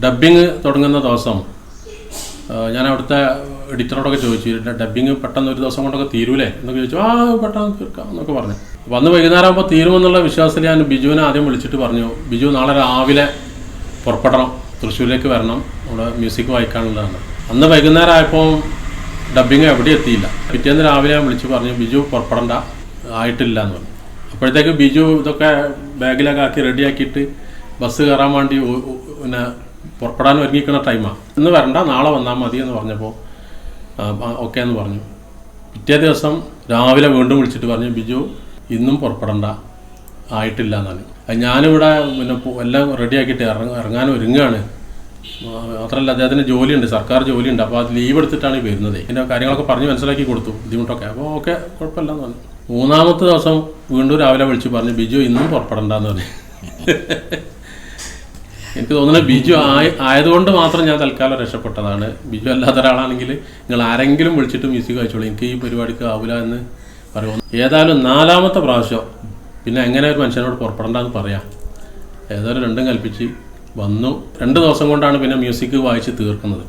Dubbing തുടങ്ങുന്ന ദിവസം ഞാൻ അവിടുത്തെ എഡിറ്ററോടൊക്കെ ചോദിച്ചു, ഡബ്ബിങ് പെട്ടെന്ന് ഒരു ദിവസം കൊണ്ടൊക്കെ തീരൂലേ എന്നൊക്കെ ചോദിച്ചു. പെട്ടെന്ന് തീർക്കാം എന്നൊക്കെ പറഞ്ഞു. അപ്പോൾ അന്ന് വൈകുന്നേരം ആകുമ്പോൾ തീരുമെന്നുള്ള വിശ്വാസത്തിൽ ഞാൻ ബിജുവിനെ ആദ്യം വിളിച്ചിട്ട് പറഞ്ഞു, ബിജു നാളെ രാവിലെ പുറപ്പെടണം, തൃശ്ശൂരിലേക്ക് വരണം, നമ്മുടെ മ്യൂസിക് വായിക്കാനുള്ളതാണ്. അന്ന് വൈകുന്നേരം ആയപ്പോൾ ഡബ്ബിങ് എവിടെ എത്തിയില്ല. പിറ്റേന്ന് രാവിലെ ഞാൻ വിളിച്ച് പറഞ്ഞു, ബിജു പുറപ്പെടണ്ട, ആയിട്ടില്ല എന്ന് പറഞ്ഞു. അപ്പോഴത്തേക്ക് ബിജു ഇതൊക്കെ ബാഗിലൊക്കെ ആക്കി റെഡിയാക്കിയിട്ട് ബസ് കയറാൻ വേണ്ടി പിന്നെ പുറപ്പെടാൻ ഒരുങ്ങിക്കുന്ന ടൈമാണ്. ഇന്ന് വരണ്ട, നാളെ വന്നാൽ മതി എന്ന് പറഞ്ഞപ്പോൾ ഓക്കെ എന്ന് പറഞ്ഞു. പിറ്റേ ദിവസം രാവിലെ വീണ്ടും വിളിച്ചിട്ട് പറഞ്ഞു, ബിജു ഇന്നും പുറപ്പെടണ്ട, ആയിട്ടില്ല എന്നാണ്. ഞാനിവിടെ പിന്നെ എല്ലാം റെഡിയാക്കിയിട്ട് ഇറങ്ങാൻ ഒരുങ്ങുകയാണ്. മാത്രമല്ല അദ്ദേഹത്തിന് ജോലിയുണ്ട്, സർക്കാർ ജോലിയുണ്ട്. അപ്പോൾ അത് ലീവ് എടുത്തിട്ടാണ് വരുന്നത്. എൻ്റെ കാര്യങ്ങളൊക്കെ പറഞ്ഞ് മനസ്സിലാക്കി കൊടുത്തു, ബുദ്ധിമുട്ടൊക്കെ. അപ്പോൾ ഓക്കെ, കുഴപ്പമില്ല എന്ന് പറഞ്ഞു. മൂന്നാമത്തെ ദിവസം വീണ്ടും രാവിലെ വിളിച്ച് പറഞ്ഞു, ബിജു ഇന്നും പുറപ്പെടണ്ടെന്ന് പറഞ്ഞു. എനിക്ക് തോന്നുന്നത് ബിജു ആയതുകൊണ്ട് മാത്രം ഞാൻ തൽക്കാലം രക്ഷപ്പെട്ടതാണ്. ബിജു അല്ലാത്ത ഒരാളാണെങ്കിൽ നിങ്ങൾ ആരെങ്കിലും വിളിച്ചിട്ട് മ്യൂസിക് വായിച്ചോളൂ, എനിക്ക് ഈ പരിപാടിക്ക് ആവില്ല എന്ന് പറയുന്നു. ഏതായാലും നാലാമത്തെ പ്രാവശ്യം പിന്നെ എങ്ങനെ ഒരു മനുഷ്യനോട് പുറപ്പെടണ്ടെന്ന് പറയാം. ഏതായാലും രണ്ടും കൽപ്പിച്ച് വന്നു. 2 ദിവസം കൊണ്ടാണ് പിന്നെ മ്യൂസിക് വായിച്ച് തീർക്കുന്നത്.